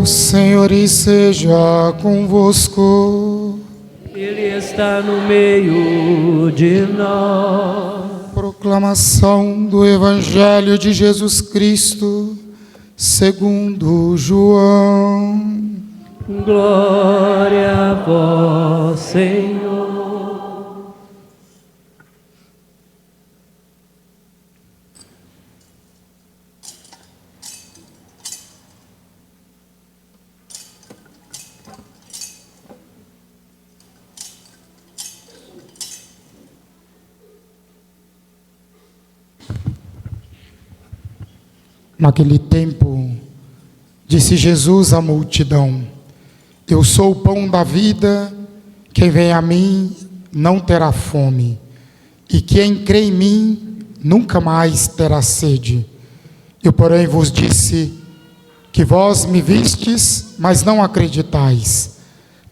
Senhor esteja convosco. Ele está no meio de nós. Proclamação do Evangelho de Jesus Cristo, segundo João. Glória a vós, Senhor. Naquele tempo, disse Jesus à multidão: Eu sou o pão da vida, quem vem a mim não terá fome, e quem crê em mim nunca mais terá sede. Eu, porém, vos disse que vós me vistes, mas não acreditais.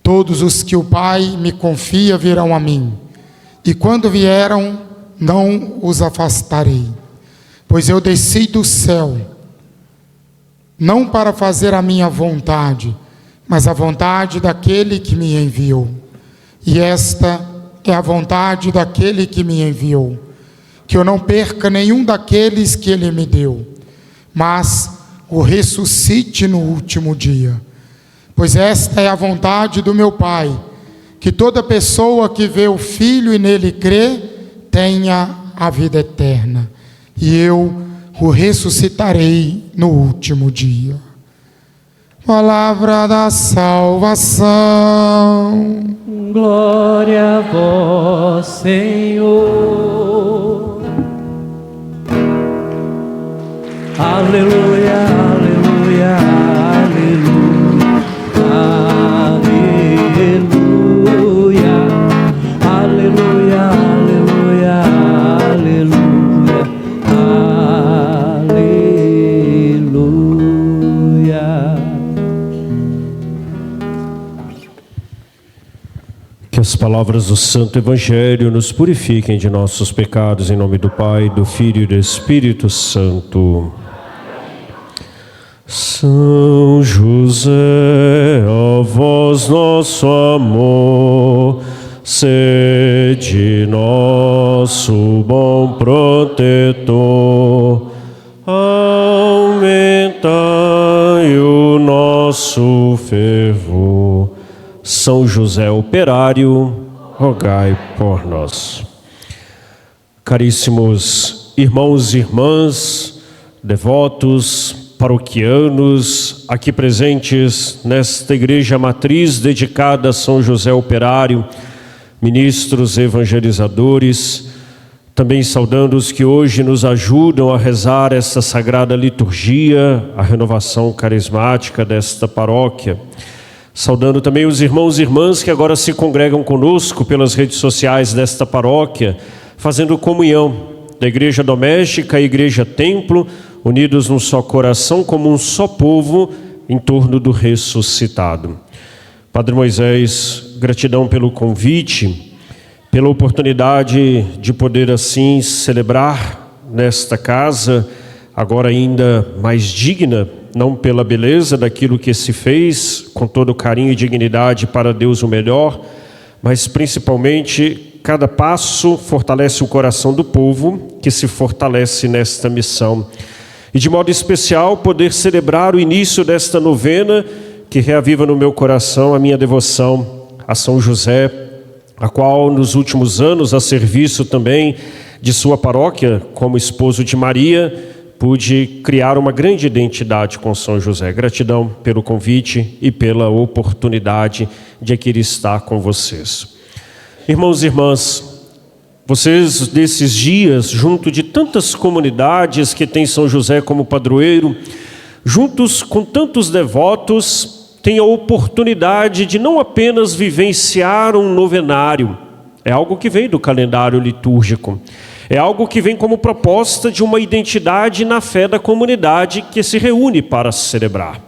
Todos os que o Pai me confia virão a mim, e quando vieram, não os afastarei. Pois eu desci do céu, não para fazer a minha vontade, mas a vontade daquele que me enviou. E esta é a vontade daquele que me enviou, que eu não perca nenhum daqueles que ele me deu, mas o ressuscite no último dia. Pois esta é a vontade do meu Pai, que toda pessoa que vê o Filho e nele crê, tenha a vida eterna. E eu o ressuscitarei no último dia. Palavra da salvação. Glória a vós, Senhor. Aleluia, aleluia, aleluia, aleluia, aleluia, aleluia, aleluia. Que as palavras do Santo Evangelho nos purifiquem de nossos pecados, em nome do Pai, do Filho e do Espírito Santo. São José, ó vós nosso amor, sede nosso bom protetor, aumentai o nosso fervor. São José operário, rogai por nós. Caríssimos irmãos e irmãs, devotos, paroquianos, aqui presentes nesta igreja matriz dedicada a São José operário, ministros evangelizadores, também saudando os que hoje nos ajudam a rezar esta sagrada liturgia, a renovação carismática desta paróquia. Saudando também os irmãos e irmãs que agora se congregam conosco pelas redes sociais desta paróquia, fazendo comunhão da igreja doméstica e igreja templo, unidos num só coração, como um só povo, em torno do ressuscitado. Padre Moisés, gratidão pelo convite, pela oportunidade de poder assim celebrar nesta casa, agora ainda mais digna, não pela beleza daquilo que se fez, com todo carinho e dignidade para Deus o melhor, mas principalmente cada passo fortalece o coração do povo que se fortalece nesta missão. E de modo especial poder celebrar o início desta novena que reaviva no meu coração a minha devoção a São José, a qual nos últimos anos, a serviço também de sua paróquia, como esposo de Maria, pude criar uma grande identidade com São José. Gratidão pelo convite e pela oportunidade de aqui estar com vocês. Irmãos e irmãs, vocês desses dias, junto de tantas comunidades que têm São José como padroeiro, juntos com tantos devotos, têm a oportunidade de não apenas vivenciar um novenário, é algo que vem do calendário litúrgico, é algo que vem como proposta de uma identidade na fé da comunidade que se reúne para celebrar.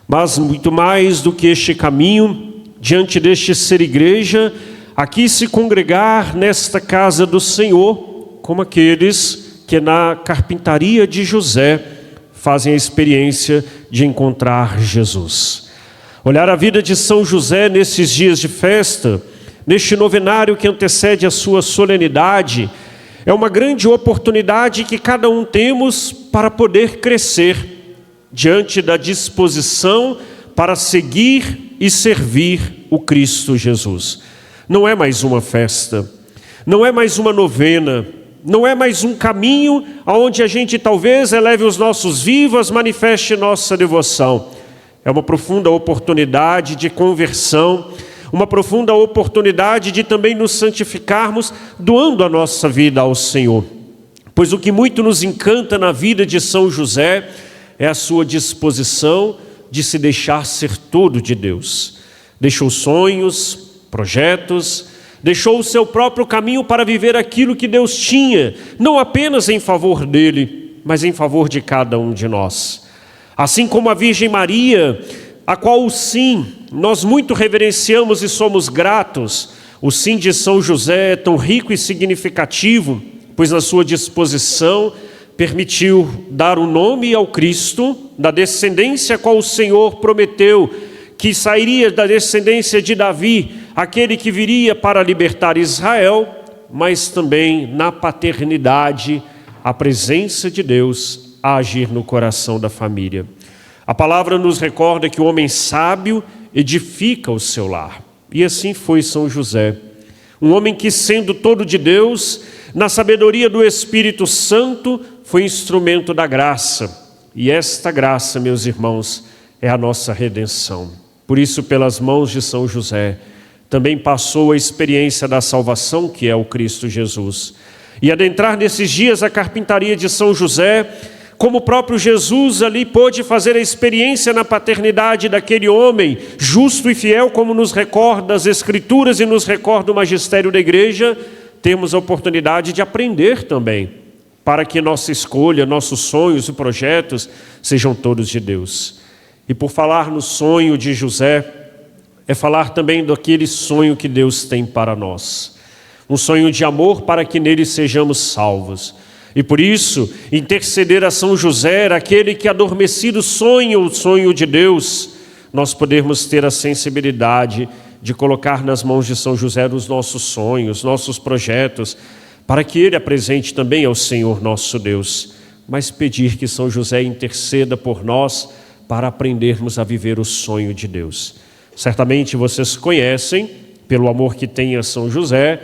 Mas muito mais do que este caminho, diante deste ser igreja, aqui se congregar nesta casa do Senhor, como aqueles que na carpintaria de José fazem a experiência de encontrar Jesus. Olhar a vida de São José nesses dias de festa, neste novenário que antecede a sua solenidade, é uma grande oportunidade que cada um temos para poder crescer diante da disposição para seguir e servir o Cristo Jesus. Não é mais uma festa, não é mais uma novena, não é mais um caminho onde a gente talvez eleve os nossos vivas, manifeste nossa devoção. É uma profunda oportunidade de conversão, uma profunda oportunidade de também nos santificarmos, doando a nossa vida ao Senhor. Pois o que muito nos encanta na vida de São José é a sua disposição de se deixar ser todo de Deus. Deixou sonhos, projetos, deixou o seu próprio caminho para viver aquilo que Deus tinha, não apenas em favor dele, mas em favor de cada um de nós. Assim como a Virgem Maria, a qual sim, nós muito reverenciamos e somos gratos, o sim de São José é tão rico e significativo, pois na sua disposição permitiu dar o nome ao Cristo, da descendência a qual o Senhor prometeu, que sairia da descendência de Davi, aquele que viria para libertar Israel, mas também na paternidade, a presença de Deus a agir no coração da família. A palavra nos recorda que o homem sábio edifica o seu lar. E assim foi São José. Um homem que, sendo todo de Deus, na sabedoria do Espírito Santo, foi instrumento da graça. E esta graça, meus irmãos, é a nossa redenção. Por isso, pelas mãos de São José, também passou a experiência da salvação, que é o Cristo Jesus. E adentrar nesses dias a carpintaria de São José, como o próprio Jesus ali pôde fazer a experiência na paternidade daquele homem, justo e fiel, como nos recorda as Escrituras e nos recorda o magistério da igreja, temos a oportunidade de aprender também, para que nossa escolha, nossos sonhos e projetos sejam todos de Deus. E por falar no sonho de José, é falar também daquele sonho que Deus tem para nós. Um sonho de amor para que nele sejamos salvos. E por isso, interceder a São José, aquele que adormecido sonha o sonho de Deus, nós podemos ter a sensibilidade de colocar nas mãos de São José os nossos sonhos, nossos projetos, para que ele apresente também ao Senhor nosso Deus, mas pedir que São José interceda por nós para aprendermos a viver o sonho de Deus. Certamente vocês conhecem, pelo amor que tem a São José,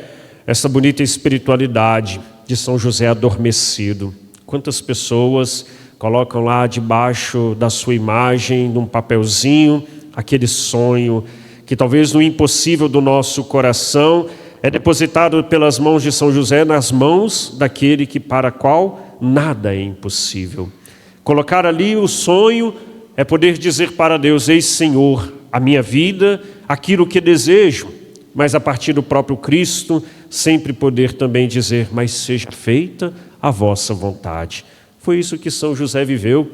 essa bonita espiritualidade de São José adormecido. Quantas pessoas colocam lá debaixo da sua imagem, num papelzinho, aquele sonho que talvez no impossível do nosso coração é depositado pelas mãos de São José nas mãos daquele que para qual nada é impossível. Colocar ali o sonho é poder dizer para Deus: eis, Senhor, a minha vida, aquilo que desejo, mas a partir do próprio Cristo, sempre poder também dizer: mas seja feita a vossa vontade. Foi isso que São José viveu.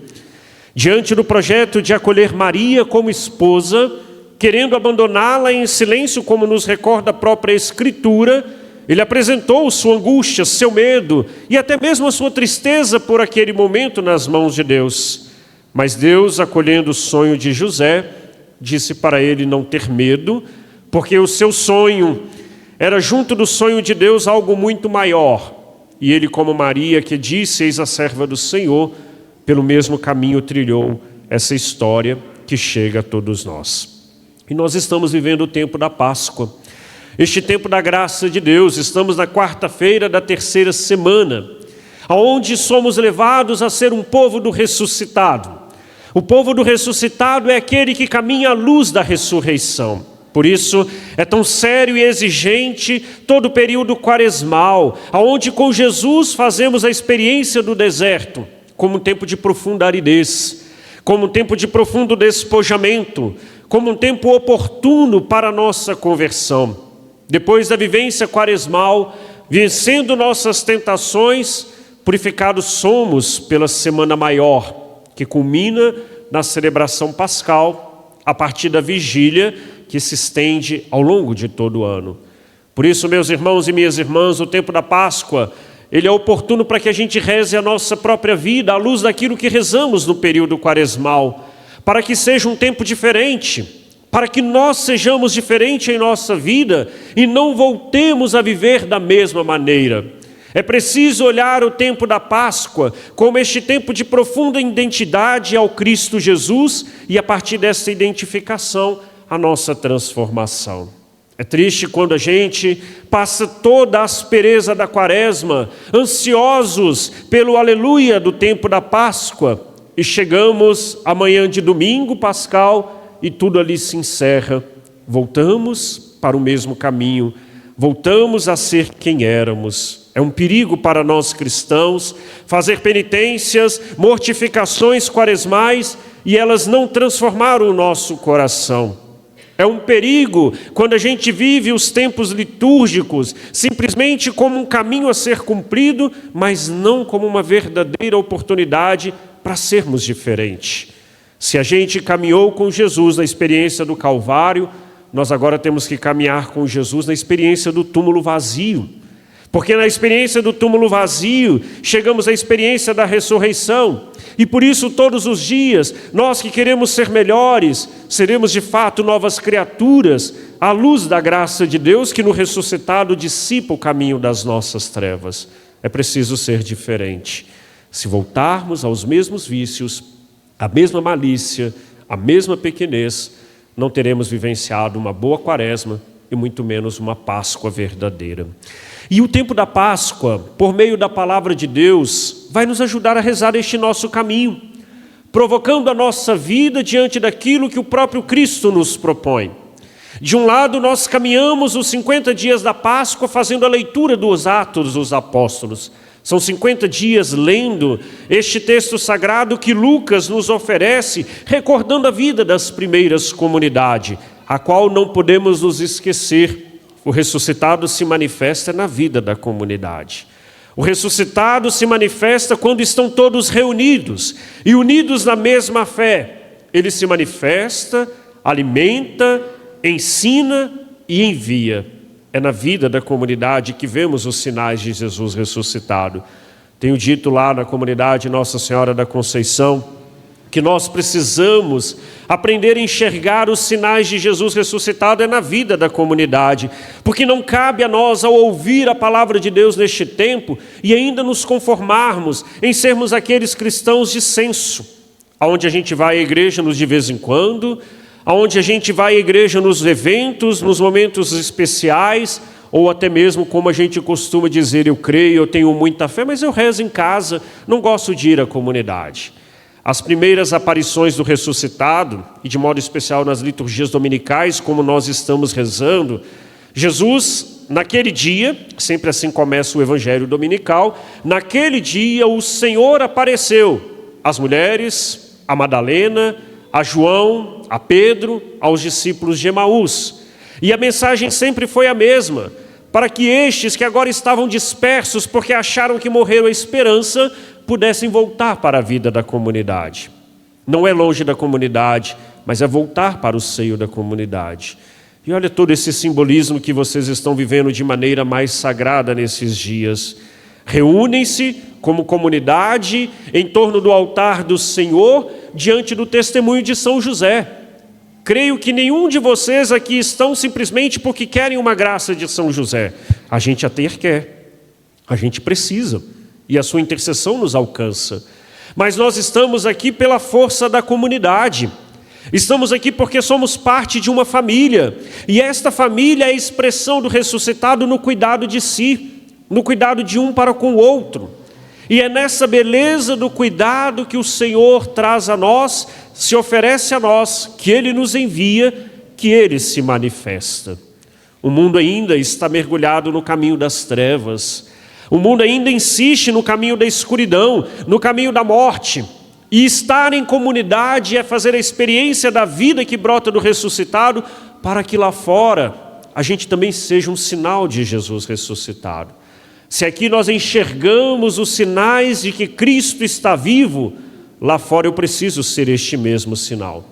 Diante do projeto de acolher Maria como esposa, querendo abandoná-la em silêncio, como nos recorda a própria Escritura, ele apresentou sua angústia, seu medo e até mesmo a sua tristeza por aquele momento nas mãos de Deus. Mas Deus, acolhendo o sonho de José, disse para ele não ter medo, porque o seu sonho era junto do sonho de Deus algo muito maior. E ele, como Maria, que disse: eis a serva do Senhor, pelo mesmo caminho trilhou essa história que chega a todos nós. E nós estamos vivendo o tempo da Páscoa, este tempo da graça de Deus. Estamos na quarta-feira da terceira semana, onde somos levados a ser um povo do ressuscitado. O povo do ressuscitado é aquele que caminha à luz da ressurreição. Por isso é tão sério e exigente todo o período quaresmal, onde com Jesus fazemos a experiência do deserto, como um tempo de profunda aridez, como um tempo de profundo despojamento, como um tempo oportuno para a nossa conversão. Depois da vivência quaresmal, vencendo nossas tentações, purificados somos pela Semana Maior, que culmina na celebração pascal, a partir da vigília, que se estende ao longo de todo o ano. Por isso, meus irmãos e minhas irmãs, o tempo da Páscoa ele é oportuno para que a gente reze a nossa própria vida à luz daquilo que rezamos no período quaresmal, para que seja um tempo diferente, para que nós sejamos diferentes em nossa vida e não voltemos a viver da mesma maneira. É preciso olhar o tempo da Páscoa como este tempo de profunda identidade ao Cristo Jesus e, a partir dessa identificação, a nossa transformação. É triste quando a gente passa toda a aspereza da Quaresma, ansiosos pelo aleluia do tempo da Páscoa, e chegamos amanhã de domingo pascal e tudo ali se encerra. Voltamos para o mesmo caminho, voltamos a ser quem éramos. É um perigo para nós cristãos fazer penitências, mortificações quaresmais e elas não transformaram o nosso coração. É um perigo quando a gente vive os tempos litúrgicos simplesmente como um caminho a ser cumprido, mas não como uma verdadeira oportunidade para sermos diferentes. Se a gente caminhou com Jesus na experiência do Calvário, nós agora temos que caminhar com Jesus na experiência do túmulo vazio. Porque na experiência do túmulo vazio, chegamos à experiência da ressurreição. E por isso, todos os dias, nós que queremos ser melhores, seremos de fato novas criaturas, à luz da graça de Deus que no ressuscitado dissipa o caminho das nossas trevas. É preciso ser diferente. Se voltarmos aos mesmos vícios, a mesma malícia, a mesma pequenez, não teremos vivenciado uma boa quaresma e muito menos uma Páscoa verdadeira. E o tempo da Páscoa, por meio da palavra de Deus, vai nos ajudar a rezar este nosso caminho, provocando a nossa vida diante daquilo que o próprio Cristo nos propõe. De um lado, nós caminhamos os 50 dias da Páscoa fazendo a leitura dos Atos dos Apóstolos. São 50 dias lendo este texto sagrado que Lucas nos oferece, recordando a vida das primeiras comunidades, a qual não podemos nos esquecer. O ressuscitado se manifesta na vida da comunidade. O ressuscitado se manifesta quando estão todos reunidos e unidos na mesma fé. Ele se manifesta, alimenta, ensina e envia. É na vida da comunidade que vemos os sinais de Jesus ressuscitado. Tenho dito lá na comunidade Nossa Senhora da Conceição que nós precisamos aprender a enxergar os sinais de Jesus ressuscitado é na vida da comunidade, porque não cabe a nós, ao ouvir a palavra de Deus neste tempo, e ainda nos conformarmos em sermos aqueles cristãos de senso, aonde a gente vai à igreja de vez em quando, aonde a gente vai à igreja nos eventos, nos momentos especiais, ou até mesmo como a gente costuma dizer, eu creio, eu tenho muita fé, mas eu rezo em casa, não gosto de ir à comunidade. As primeiras aparições do ressuscitado, e de modo especial nas liturgias dominicais, como nós estamos rezando, Jesus, naquele dia, sempre assim começa o evangelho dominical, naquele dia o Senhor apareceu às mulheres, a Madalena, a João, a Pedro, aos discípulos de Emaús. E a mensagem sempre foi a mesma, para que estes que agora estavam dispersos porque acharam que morreu a esperança, pudessem voltar para a vida da comunidade. Não é longe da comunidade, mas é voltar para o seio da comunidade. E olha todo esse simbolismo que vocês estão vivendo de maneira mais sagrada nesses dias. Reúnem-se como comunidade em torno do altar do Senhor, diante do testemunho de São José. Creio que nenhum de vocês aqui estão simplesmente porque querem uma graça de São José. A gente até quer, a gente precisa, e a sua intercessão nos alcança. Mas nós estamos aqui pela força da comunidade. Estamos aqui porque somos parte de uma família, e esta família é a expressão do ressuscitado no cuidado de si, no cuidado de um para com o outro. E é nessa beleza do cuidado que o Senhor traz a nós, se oferece a nós, que Ele nos envia, que Ele se manifesta. O mundo ainda está mergulhado no caminho das trevas. O mundo ainda insiste no caminho da escuridão, no caminho da morte. E estar em comunidade é fazer a experiência da vida que brota do ressuscitado, para que lá fora a gente também seja um sinal de Jesus ressuscitado. Se aqui nós enxergamos os sinais de que Cristo está vivo, lá fora eu preciso ser este mesmo sinal.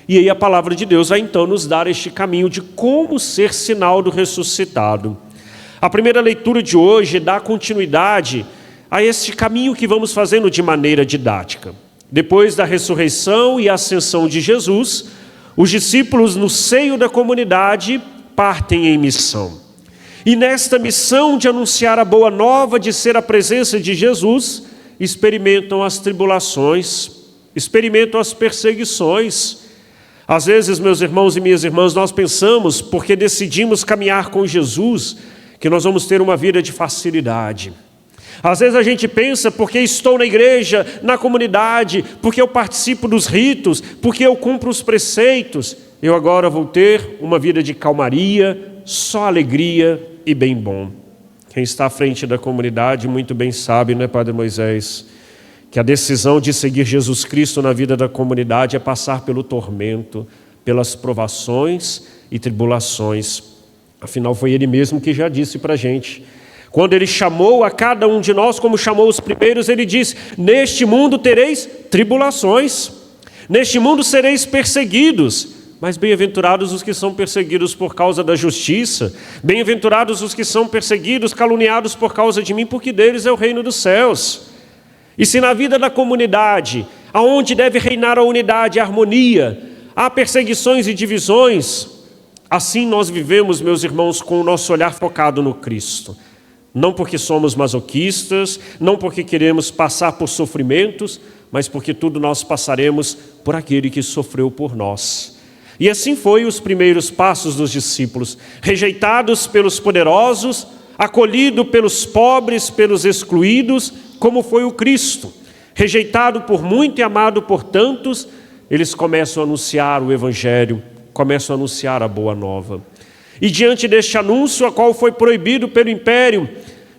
E aí a palavra de Deus vai então nos dar este caminho de como ser sinal do ressuscitado. A primeira leitura de hoje dá continuidade a este caminho que vamos fazendo de maneira didática. Depois da ressurreição e ascensão de Jesus, os discípulos no seio da comunidade partem em missão. E nesta missão de anunciar a boa nova, de ser a presença de Jesus, experimentam as tribulações, experimentam as perseguições. Às vezes, meus irmãos e minhas irmãs, nós pensamos, porque decidimos caminhar com Jesus, que nós vamos ter uma vida de facilidade. Às vezes a gente pensa, porque estou na igreja, na comunidade, porque eu participo dos ritos, porque eu cumpro os preceitos, eu agora vou ter uma vida de calmaria, só alegria e bem bom. Quem está à frente da comunidade muito bem sabe, não é, Padre Moisés, que a decisão de seguir Jesus Cristo na vida da comunidade é passar pelo tormento, pelas provações e tribulações. Afinal, foi Ele mesmo que já disse para a gente. Quando Ele chamou a cada um de nós, como chamou os primeiros, Ele disse: neste mundo tereis tribulações, neste mundo sereis perseguidos, mas bem-aventurados os que são perseguidos por causa da justiça, bem-aventurados os que são perseguidos, caluniados por causa de mim, porque deles é o reino dos céus. E se na vida da comunidade, aonde deve reinar a unidade e a harmonia, há perseguições e divisões, assim nós vivemos, meus irmãos, com o nosso olhar focado no Cristo. Não porque somos masoquistas, não porque queremos passar por sofrimentos, mas porque tudo nós passaremos por aquele que sofreu por nós. E assim foi os primeiros passos dos discípulos, rejeitados pelos poderosos, acolhido pelos pobres, pelos excluídos, como foi o Cristo. Rejeitado por muito e amado por tantos, eles começam a anunciar o Evangelho, começam a anunciar a boa nova. E diante deste anúncio, a qual foi proibido pelo império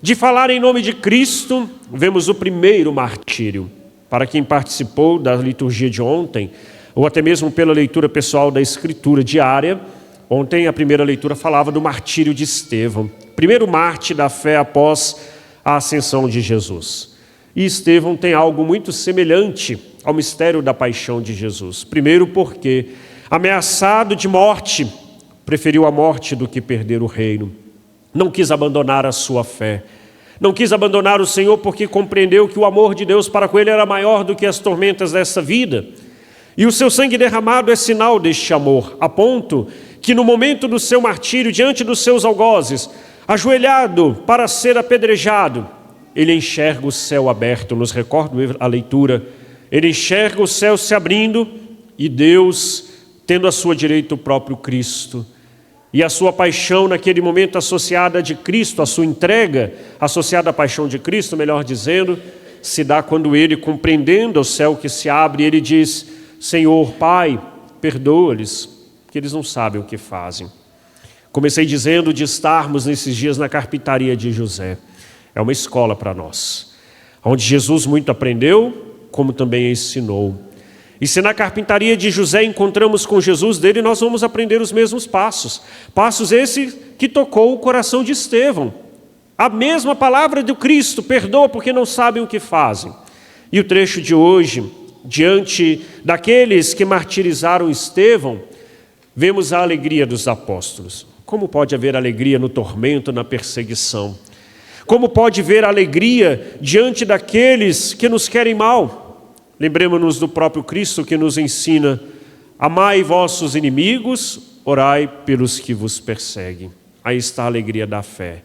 de falar em nome de Cristo, vemos o primeiro martírio. Para quem participou da liturgia de ontem, ou até mesmo pela leitura pessoal da Escritura diária, ontem a primeira leitura falava do martírio de Estevão, primeiro mártir da fé após a ascensão de Jesus. E Estevão tem algo muito semelhante ao mistério da paixão de Jesus. Primeiro porque, ameaçado de morte, preferiu a morte do que perder o reino. Não quis abandonar a sua fé. Não quis abandonar o Senhor porque compreendeu que o amor de Deus para com ele era maior do que as tormentas dessa vida. E o seu sangue derramado é sinal deste amor, a ponto que no momento do seu martírio, diante dos seus algozes, ajoelhado para ser apedrejado, ele enxerga o céu aberto. Nos recorda a leitura. Ele enxerga o céu se abrindo e Deus tendo à sua direita o próprio Cristo. E a sua paixão naquele momento associada de Cristo, a sua entrega associada à paixão de Cristo, melhor dizendo, se dá quando ele, compreendendo o céu que se abre, ele diz: Senhor, Pai, perdoa-lhes, que eles não sabem o que fazem. Comecei dizendo de estarmos nesses dias na carpintaria de José. É uma escola para nós, onde Jesus muito aprendeu, como também ensinou. E se na carpintaria de José encontramos com Jesus, dele nós vamos aprender os mesmos passos. Passos esses que tocou o coração de Estevão. A mesma palavra do Cristo: perdoa porque não sabem o que fazem. E o trecho de hoje, diante daqueles que martirizaram Estevão, vemos a alegria dos apóstolos. Como pode haver alegria no tormento, na perseguição? Como pode haver alegria diante daqueles que nos querem mal? Lembremos-nos do próprio Cristo que nos ensina: amai vossos inimigos, orai pelos que vos perseguem. Aí está a alegria da fé,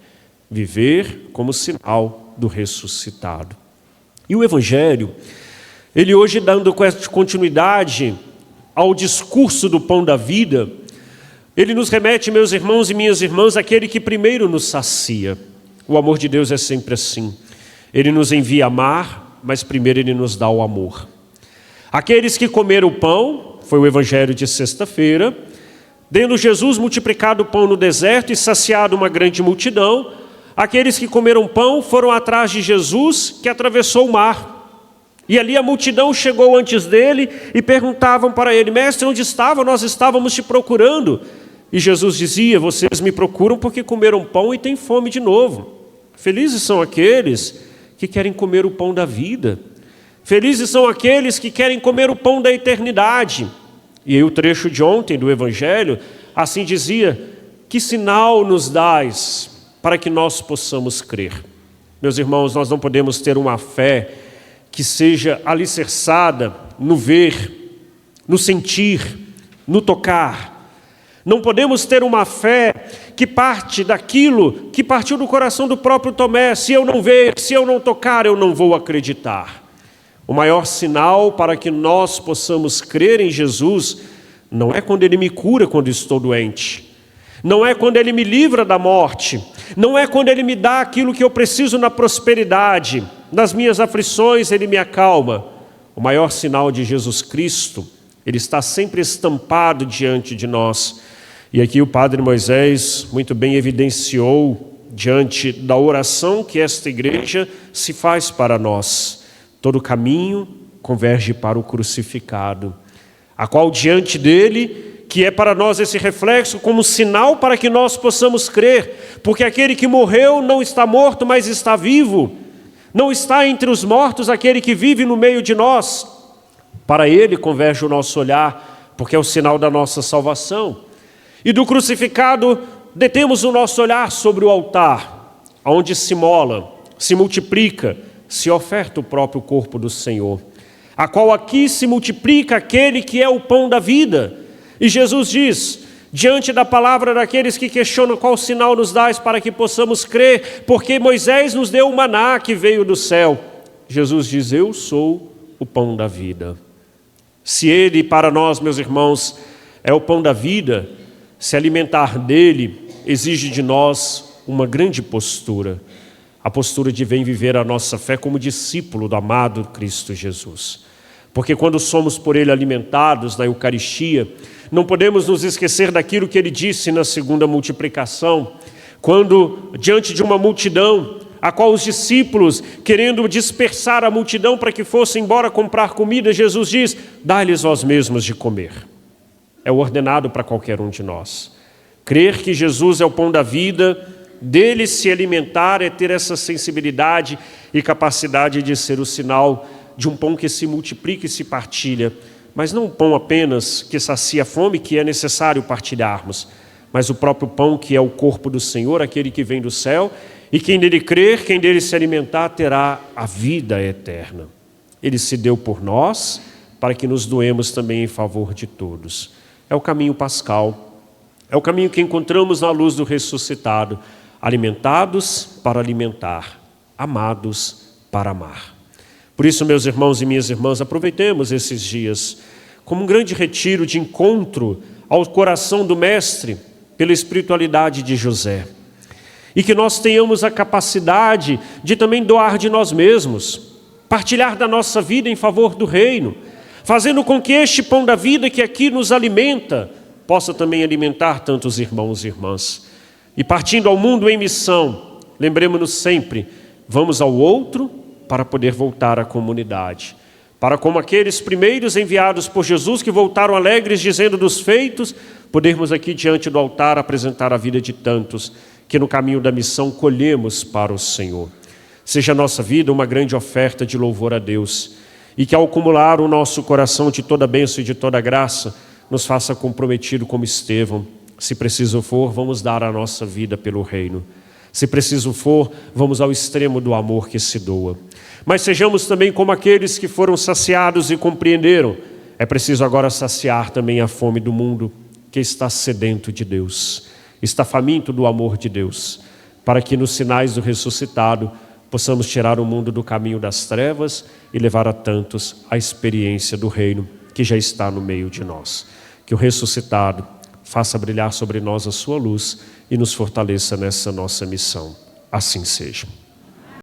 viver como sinal do ressuscitado. E o Evangelho, ele hoje dando continuidade ao discurso do pão da vida, ele nos remete, meus irmãos e minhas irmãs, àquele que primeiro nos sacia. O amor de Deus é sempre assim. Ele nos envia amar, mas primeiro ele nos dá o amor. Aqueles que comeram o pão, foi o evangelho de sexta-feira, tendo Jesus multiplicado o pão no deserto e saciado uma grande multidão, aqueles que comeram pão foram atrás de Jesus, que atravessou o mar. E ali a multidão chegou antes dele e perguntavam para ele: mestre, onde estava? Nós estávamos te procurando. E Jesus dizia: vocês me procuram porque comeram pão e têm fome de novo. Felizes são aqueles que querem comer o pão da vida. Felizes são aqueles que querem comer o pão da eternidade. E aí o trecho de ontem do Evangelho assim dizia: que sinal nos dais? para que nós possamos crer. Meus irmãos, nós não podemos ter uma fé que seja alicerçada no ver, no sentir, no tocar. Não podemos ter uma fé que parte daquilo que partiu do coração do próprio Tomé. Se eu não ver, se eu não tocar, eu não vou acreditar. O maior sinal para que nós possamos crer em Jesus não é quando Ele me cura quando estou doente. Não é quando Ele me livra da morte. Não é quando Ele me dá aquilo que eu preciso na prosperidade. Nas minhas aflições Ele me acalma. O maior sinal de Jesus Cristo, Ele está sempre estampado diante de nós. E aqui o Padre Moisés muito bem evidenciou diante da oração que esta igreja se faz para nós. Todo caminho converge para o crucificado, a qual diante dele, que é para nós esse reflexo como sinal para que nós possamos crer, porque aquele que morreu não está morto, mas está vivo. Não está entre os mortos aquele que vive no meio de nós. Para ele converge o nosso olhar, porque é o sinal da nossa salvação. E do crucificado detemos o nosso olhar sobre o altar, onde se mola, se multiplica, se oferta o próprio corpo do Senhor, a qual aqui se multiplica aquele que é o pão da vida. E Jesus diz, diante da palavra daqueles que questionam qual sinal nos dás para que possamos crer, porque Moisés nos deu o maná que veio do céu. Jesus diz, eu sou o pão da vida. Se Ele, para nós, meus irmãos, é o pão da vida, se alimentar dele exige de nós uma grande postura. A postura de vem viver a nossa fé como discípulo do amado Cristo Jesus. Porque quando somos por Ele alimentados na Eucaristia, não podemos nos esquecer daquilo que Ele disse na segunda multiplicação, quando diante de uma multidão, a qual os discípulos, querendo dispersar a multidão para que fossem embora comprar comida, Jesus diz, dai-lhes vós mesmos de comer. É o ordenado para qualquer um de nós. Crer que Jesus é o pão da vida, dele se alimentar é ter essa sensibilidade e capacidade de ser o sinal de um pão que se multiplica e se partilha, mas não um pão apenas que sacia a fome, que é necessário partilharmos, mas o próprio pão que é o corpo do Senhor, aquele que vem do céu, e quem nele crer, quem dele se alimentar, terá a vida eterna. Ele se deu por nós, para que nos doemos também em favor de todos. É o caminho pascal, é o caminho que encontramos na luz do ressuscitado, alimentados para alimentar, amados para amar. Por isso, meus irmãos e minhas irmãs, aproveitemos esses dias como um grande retiro de encontro ao coração do Mestre pela espiritualidade de José. E que nós tenhamos a capacidade de também doar de nós mesmos, partilhar da nossa vida em favor do reino, fazendo com que este pão da vida que aqui nos alimenta, possa também alimentar tantos irmãos e irmãs. E partindo ao mundo em missão, lembremos-nos sempre, vamos ao outro para poder voltar à comunidade. Para como aqueles primeiros enviados por Jesus que voltaram alegres dizendo dos feitos, podermos aqui diante do altar apresentar a vida de tantos que no caminho da missão colhemos para o Senhor. Seja a nossa vida uma grande oferta de louvor a Deus e que ao acumular o nosso coração de toda bênção e de toda graça, nos faça comprometido como Estevão. Se preciso for, vamos dar a nossa vida pelo reino. Se preciso for, vamos ao extremo do amor que se doa. Mas sejamos também como aqueles que foram saciados e compreenderam. É preciso agora saciar também a fome do mundo que está sedento de Deus, está faminto do amor de Deus, para que nos sinais do ressuscitado possamos tirar o mundo do caminho das trevas e levar a tantos a experiência do reino que já está no meio de nós. Que o ressuscitado faça brilhar sobre nós a sua luz e nos fortaleça nessa nossa missão. Assim seja.